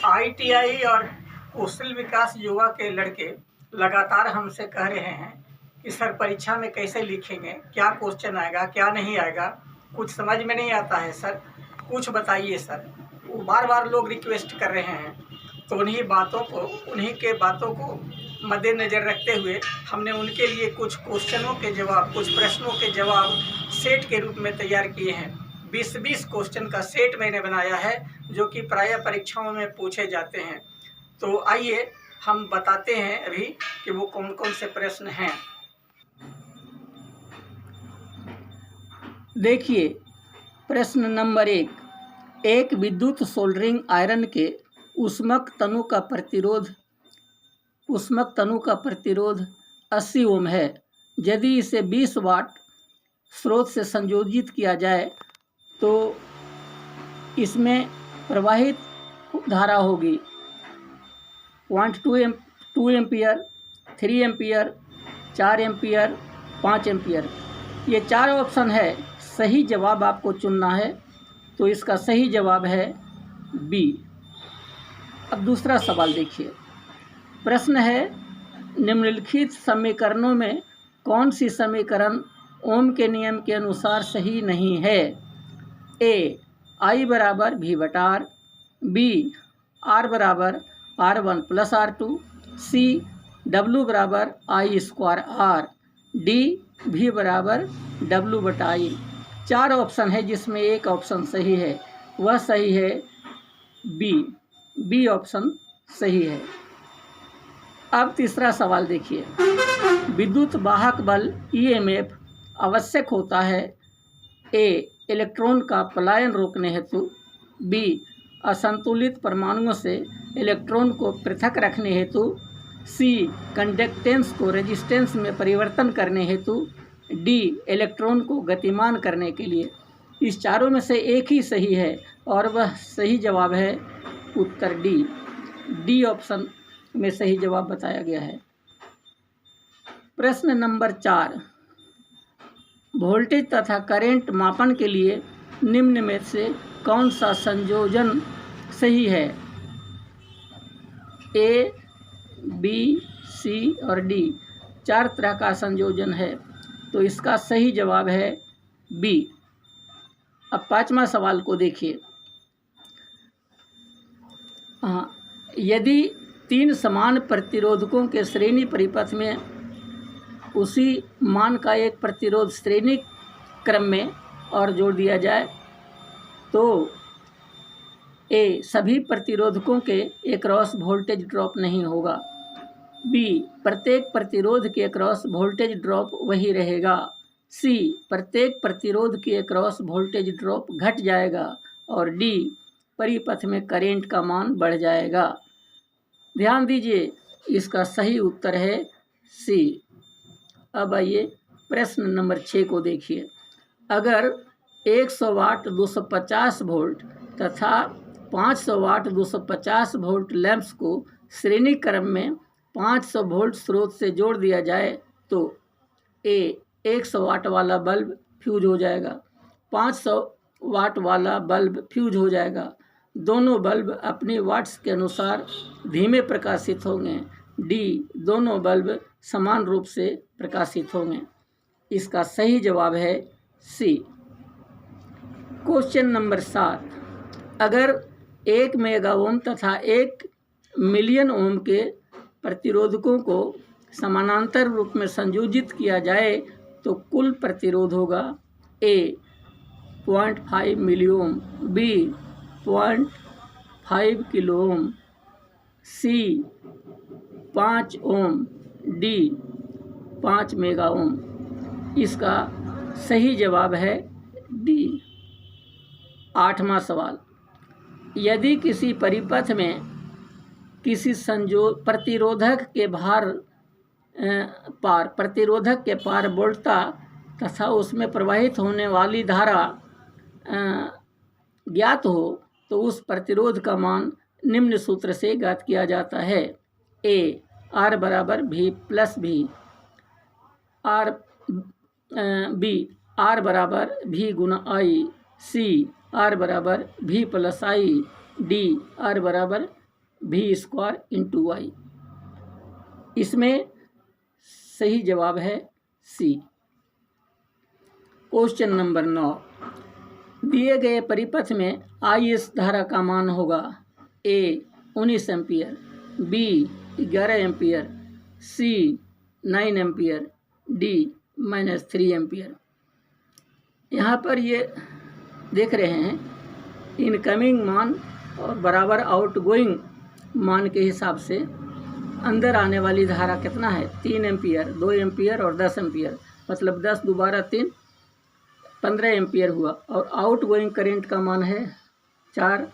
ITI और कौशल विकास युवा के लड़के लगातार हमसे कह रहे हैं कि सर परीक्षा में कैसे लिखेंगे, क्या क्वेश्चन आएगा क्या नहीं आएगा, कुछ समझ में नहीं आता है सर, कुछ बताइए सर। वो बार बार लोग रिक्वेस्ट कर रहे हैं। तो उन्हीं के बातों को मद्देनज़र रखते हुए हमने उनके लिए कुछ क्वेश्चनों के जवाब, कुछ प्रश्नों के जवाब सेट के रूप में तैयार किए हैं। 20-20 क्वेश्चन का सेट मैंने बनाया है जो कि प्रायः परीक्षाओं में पूछे जाते हैं। तो आइए हम बताते हैं अभी कि वो कौन कौन से प्रश्न हैं। देखिए, प्रश्न नंबर 1, एक विद्युत सोल्डरिंग आयरन के ऊष्मक तनु का प्रतिरोध 80 ओम है। यदि इसे 20 वाट स्रोत से संयोजित किया जाए तो इसमें प्रवाहित धारा होगी 0.2 एम्पियर, 3 एम्पियर, 4 एम्पियर, 5 एम्पियर। ये 4 ऑप्शन है, सही जवाब आपको चुनना है। तो इसका सही जवाब है बी। अब दूसरा सवाल देखिए। प्रश्न है, निम्नलिखित समीकरणों में कौन सी समीकरण ओम के नियम के अनुसार सही नहीं है? ए, I बराबर V/R, बी, R बराबर R1 + R2, सी, W बराबर I²R, डी, V बराबर W/I। 4 ऑप्शन है जिसमें एक ऑप्शन सही है, वह सही है बी ऑप्शन सही है। अब तीसरा सवाल देखिए। विद्युत वाहक बल EMF आवश्यक होता है ए, इलेक्ट्रॉन का पलायन रोकने हेतु, बी, असंतुलित परमाणुओं से इलेक्ट्रॉन को पृथक रखने हेतु, सी, कंडक्टेंस को रेजिस्टेंस में परिवर्तन करने हेतु, डी, इलेक्ट्रॉन को गतिमान करने के लिए। इस चारों में से एक ही सही है और वह सही जवाब है उत्तर डी ऑप्शन में सही जवाब बताया गया है। प्रश्न नंबर 4, वोल्टेज तथा करंट मापन के लिए निम्न में से कौन सा संयोजन सही है? ए, बी, सी और डी। 4 तरह का संयोजन है, तो इसका सही जवाब है बी। अब 5वां सवाल को देखिए। यदि 3 समान प्रतिरोधकों के श्रेणी परिपथ में उसी मान का एक प्रतिरोध श्रेणी क्रम में और जोड़ दिया जाए तो ए, सभी प्रतिरोधकों के अक्रॉस वोल्टेज ड्रॉप नहीं होगा, बी, प्रत्येक प्रतिरोध के अक्रॉस वोल्टेज ड्रॉप वही रहेगा, सी, प्रत्येक प्रतिरोध के अक्रॉस वोल्टेज ड्रॉप घट जाएगा और डी, परिपथ में करंट का मान बढ़ जाएगा। ध्यान दीजिए, इसका सही उत्तर है सी। अब आइए प्रश्न नंबर 6 को देखिए। अगर 100 वाट 250 वोल्ट तथा 500 वाट 250 वोल्ट लैंप्स को श्रेणी क्रम में 500 वोल्ट स्रोत से जोड़ दिया जाए तो ए, 100 वाट वाला बल्ब फ्यूज हो जाएगा, 500 वाट वाला बल्ब फ्यूज हो जाएगा। दोनों बल्ब अपनी वाट्स के अनुसार धीमे प्रकाशित होंगे, डी, दोनों बल्ब समान रूप से प्रकाशित होंगे। इसका सही जवाब है सी। क्वेश्चन नंबर 7, अगर 1 मेगा ओम तथा 1 मिलियन ओम के प्रतिरोधकों को समानांतर रूप में संयोजित किया जाए तो कुल प्रतिरोध होगा ए, 0.5 मिली ओम, बी, 0.5 किलो ओम, सी, 5 ओम, डी, 5 मेगा ओम। इसका सही जवाब है डी। 8वां सवाल, यदि किसी परिपथ में किसी प्रतिरोधक के पार वोल्टता तथा उसमें प्रवाहित होने वाली धारा ज्ञात हो तो उस प्रतिरोध का मान निम्न सूत्र से ज्ञात किया जाता है। ए, R बराबर V plus V, B, R बराबर V गुना I, सी, R बराबर V plus I, D, R बराबर v² इंटू वाई। इसमें सही जवाब है सी। क्वेश्चन नंबर 9, दिए गए परिपथ में IS धारा का मान होगा A 19 ampere, B 11 ampere, C 9 ampere, D -3 ampere. यहाँ पर ये देख रहे हैं इनकमिंग मान और बराबर आउटगोइंग मान के हिसाब से अंदर आने वाली धारा कितना है, 3 एम्पियर, 2 एम्पियर और 10 एम्पियर, मतलब 10 दोबारा 3 15 एम्पियर हुआ। और आउटगोइंग करंट का मान है 4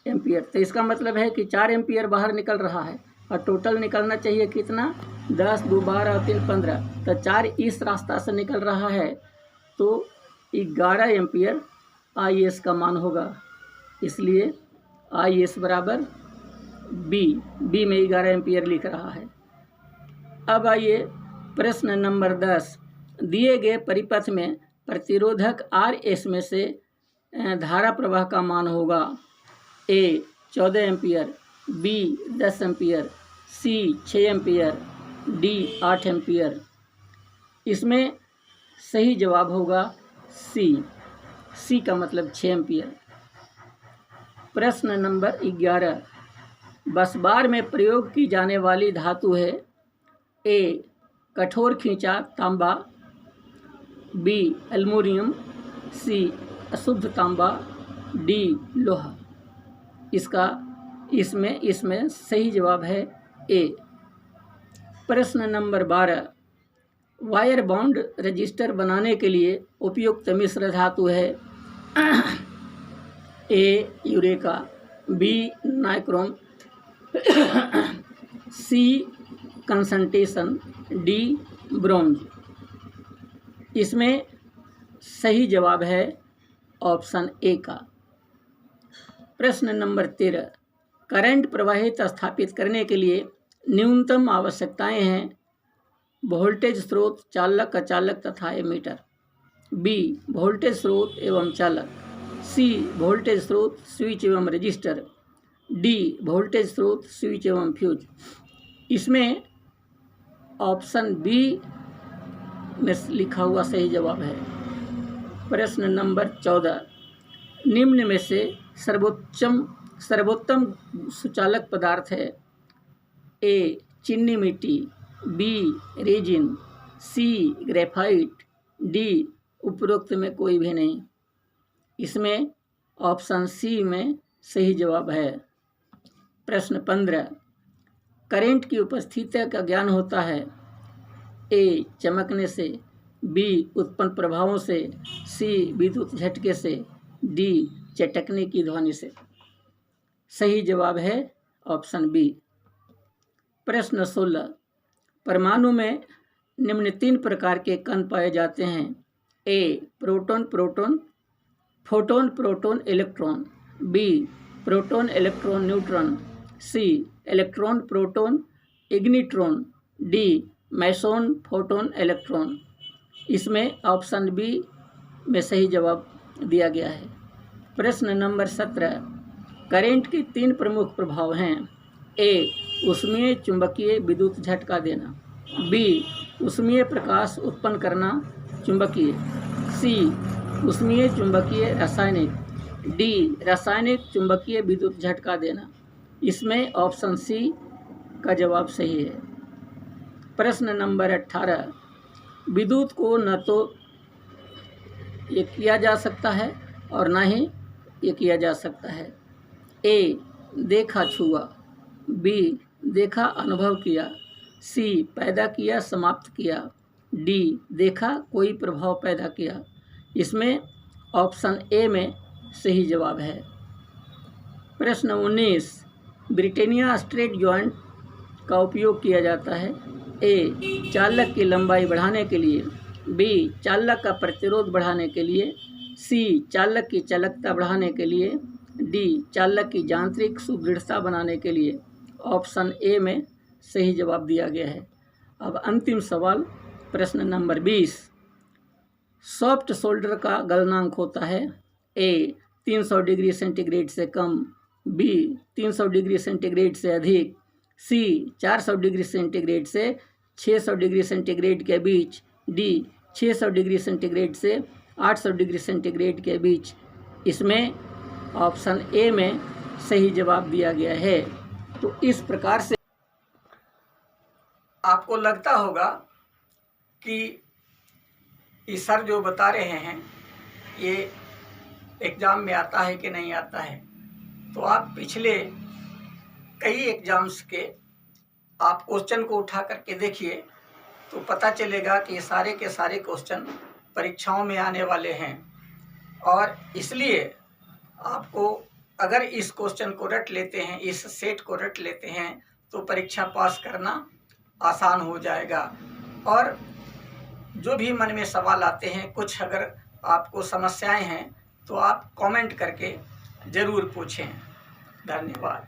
एम्पियर। तो इसका मतलब है कि 4 एम्पियर बाहर निकल रहा है और टोटल निकलना चाहिए कितना, 10 2 12 3 15। तो 4 इस रास्ता से निकल रहा है तो 11 एम्पियर IS का मान होगा। इसलिए IS बराबर बी में 11 एम्पियर लिख रहा है। अब आइए प्रश्न नंबर 10, दिए गए परिपथ में प्रतिरोधक RS में से धारा प्रवाह का मान होगा A 14 ampere, B 10 ampere, C 6 ampere, D 8 ampere. इसमें सही जवाब होगा C का मतलब 6 एम्पियर। प्रश्न नंबर 11, बस बार में प्रयोग की जाने वाली धातु है A कठोर खींचा तांबा, B एल्युमिनियम, C अशुद्ध तांबा, D लोहा। इसमें सही जवाब है A। प्रश्न नंबर 12, वायर बाउंड रजिस्टर बनाने के लिए उपयुक्त मिश्र धातु है A eureka, B nichrome, C concentration, D bronze. इसमें सही जवाब है ऑप्शन ए का। प्रश्न नंबर 13, करंट प्रवाहित स्थापित करने के लिए न्यूनतम आवश्यकताएं हैं वोल्टेज स्रोत, चालक, अचालक तथा एमीटर। B वोल्टेज स्रोत एवं चालक, C वोल्टेज स्रोत, स्विच एवं रजिस्टर, D वोल्टेज स्रोत, स्विच एवं फ्यूज। इसमें ऑप्शन बी में लिखा हुआ सही जवाब है। प्रश्न नंबर 14, निम्न में से सर्वोत्तम सुचालक पदार्थ है A चीनी मिट्टी, B resin, C graphite, D उपरोक्त में कोई भी नहीं। इसमें ऑप्शन सी में सही जवाब है। प्रश्न 15, करंट की उपस्थिति का ज्ञान होता है A चमकने से, B उत्पन्न प्रभावों से, C विद्युत झटके से, D चटकने की ध्वनि से। सही जवाब है ऑप्शन बी। प्रश्न 16, परमाणु में निम्न 3 प्रकार के कण पाए जाते हैं A proton proton, photon proton electron, B proton electron neutron, C electron proton ignitron, D meson photon electron. इसमें ऑप्शन बी में सही जवाब दिया गया है। प्रश्न नंबर 17, करंट के 3 प्रमुख प्रभाव हैं A ऊष्मीय चुंबकीय विद्युत झटका देना, B ऊष्मीय प्रकाश उत्पन्न करना चुंबकीय, C ऊष्मीय चुंबकीय रासायनिक, D रासायनिक चुंबकीय विद्युत झटका देना। इसमें ऑप्शन सी का जवाब सही है। प्रश्न नंबर 18, विद्युत को न तो ये किया जा सकता है और न ही ये किया जा सकता है। A देखा छुआ, B देखा अनुभव किया, C पैदा किया समाप्त किया, D देखा कोई प्रभाव पैदा किया। इसमें ऑप्शन ए में सही जवाब है। प्रश्न 19, ब्रिटेनिया स्ट्रेट जॉइंट का उपयोग किया जाता है A चालक की लंबाई बढ़ाने के लिए, B चालक का प्रतिरोध बढ़ाने के लिए, C चालक की चालकता बढ़ाने के लिए, D चालक की यांत्रिक सुदृढ़ता बनाने के लिए। ऑप्शन ए में सही जवाब दिया गया है। अब अंतिम सवाल प्रश्न नंबर 20, सॉफ्ट सोल्डर का गलनांक होता है A 300 डिग्री सेंटीग्रेड से कम, बी 300 डिग्री सेंटीग्रेड से अधिक, सी 400 डिग्री सेंटीग्रेड से 600 डिग्री सेंटीग्रेड के बीच, डी 600 डिग्री सेंटीग्रेड से 800 डिग्री सेंटीग्रेड के बीच। इसमें ऑप्शन ए में सही जवाब दिया गया है। तो इस प्रकार से आपको लगता होगा कि ये सर जो बता रहे हैं ये एग्ज़ाम में आता है कि नहीं आता है। तो आप पिछले कई एग्ज़ाम्स के आप क्वेश्चन को उठा करके देखिए तो पता चलेगा कि ये सारे के सारे क्वेश्चन परीक्षाओं में आने वाले हैं। और इसलिए आपको अगर इस क्वेश्चन को रट लेते हैं, इस सेट को रट लेते हैं, तो परीक्षा पास करना आसान हो जाएगा। और जो भी मन में सवाल आते हैं, कुछ अगर आपको समस्याएं हैं तो आप कमेंट करके ज़रूर पूछें। धन्यवाद।